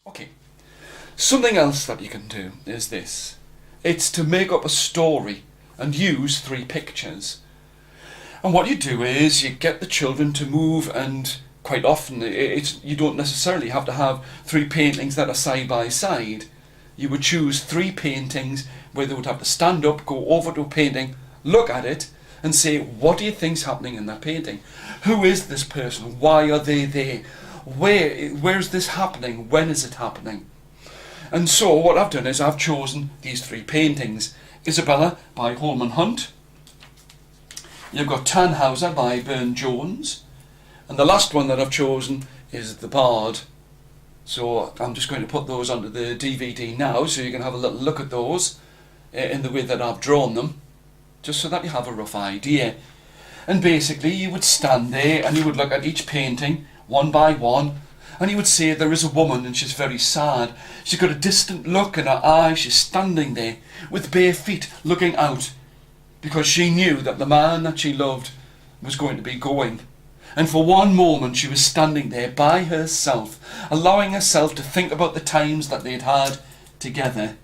Okay, something else that you can do is this. It's to make up a story and use 3 pictures. And what you do is you get the children to move, and quite often you don't necessarily have to have 3 paintings that are side by side. You would choose 3 paintings where they would have to stand up, go over to a painting, look at it and say, what do you think's happening in that painting? Who is this person? Why are they there? Where is this happening? When is it happening? And so what I've done is I've chosen these 3 paintings. Isabella by Holman Hunt. You've got Tannhauser by Burne-Jones. And the last one that I've chosen is The Bard. So I'm just going to put those onto the DVD now so you can have a little look at those in the way that I've drawn them, just so that you have a rough idea. And basically you would stand there and you would look at each painting one by one, and you would say there is a woman and she's very sad. She's got a distant look in her eye. She's standing there with bare feet looking out because she knew that the man that she loved was going to be going. And for one moment she was standing there by herself, allowing herself to think about the times that they'd had together.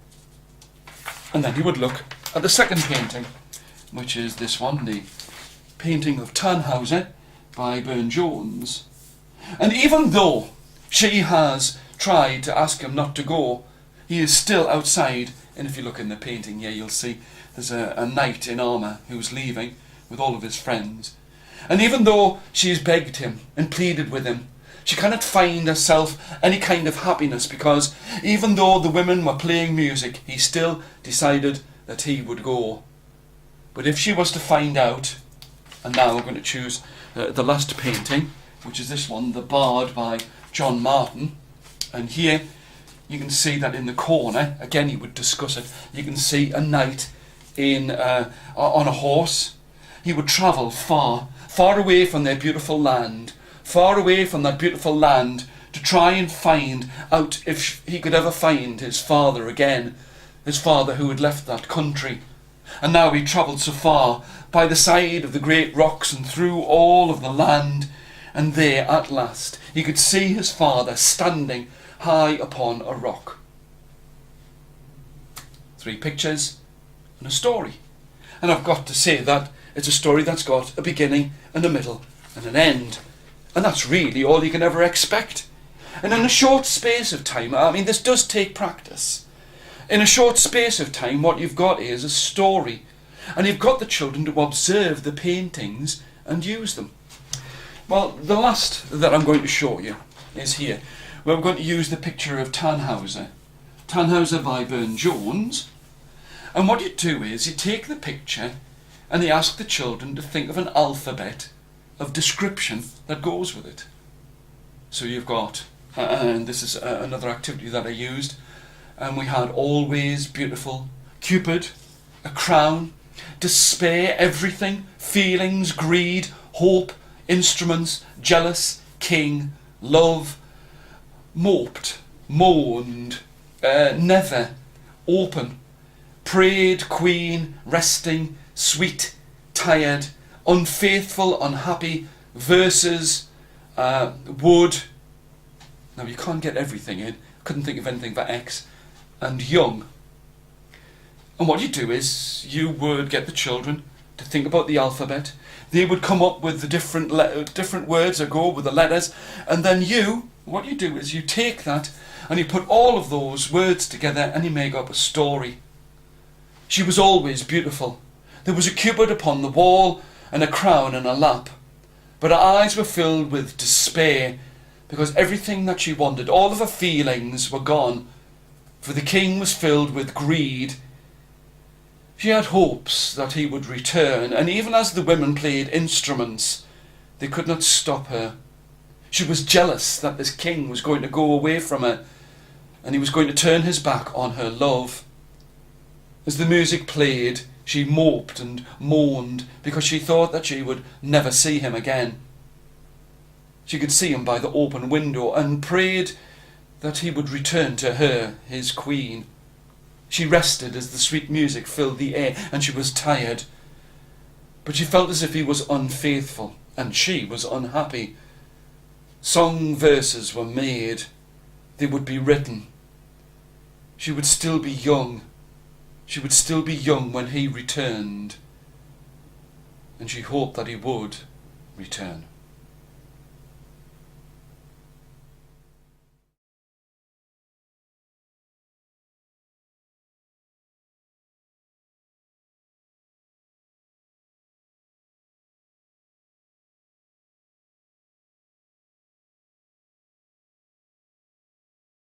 And then you would look at the second painting, which is this one, the painting of Tannhauser by Burne-Jones. And even though she has tried to ask him not to go, he is still outside. And if you look in the painting here, you'll see there's a knight in armour who's leaving with all of his friends. And even though she's begged him and pleaded with him, she cannot find herself any kind of happiness, because even though the women were playing music, he still decided that he would go. But if she was to find out, and now we're going to choose the last painting, which is this one, The Bard by John Martin. And here you can see that in the corner, again he would discuss it, you can see a knight on a horse. He would travel far away from their beautiful land, far away from that beautiful land, to try and find out if he could ever find his father again, his father who had left that country. And now he travelled so far, by the side of the great rocks and through all of the land, and there at last he could see his father standing high upon a rock. 3 pictures and a story. And I've got to say that it's a story that's got a beginning and a middle and an end. And that's really all you can ever expect. And in a short space of time, I mean, this does take practice. In a short space of time, what you've got is a story. And you've got the children to observe the paintings and use them. Well, the last that I'm going to show you is here, where we're going to use the picture of Tannhauser. Tannhauser by Burne-Jones. And what you do is you take the picture and you ask the children to think of an alphabet of description that goes with it. So you've got, and this is another activity that I used, and we had always, beautiful, Cupid, a crown, despair, everything, feelings, greed, hope, instruments, jealous, king, love, moped, moaned, never, open, prayed, queen, resting, sweet, tired, unfaithful, unhappy, verses, would. Now you can't get everything in, couldn't think of anything for X, and young. And what you do is you would get the children to think about the alphabet. They would come up with the different words that go with the letters, and then what you do is you take that and you put all of those words together and you make up a story. She was always beautiful. There was a Cupid upon the wall and a crown in her lap, but her eyes were filled with despair, because everything that she wanted, all of her feelings were gone, for the king was filled with greed. She had hopes that he would return, and even as the women played instruments, they could not stop her. She was jealous that this king was going to go away from her, and he was going to turn his back on her love. As the music played, she moped and moaned, because she thought that she would never see him again. She could see him by the open window, and prayed that he would return to her, his queen. She rested as the sweet music filled the air, and she was tired. But she felt as if he was unfaithful, and she was unhappy. Song verses were made, they would be written. She would still be young. She would still be young when he returned. And she hoped that he would return.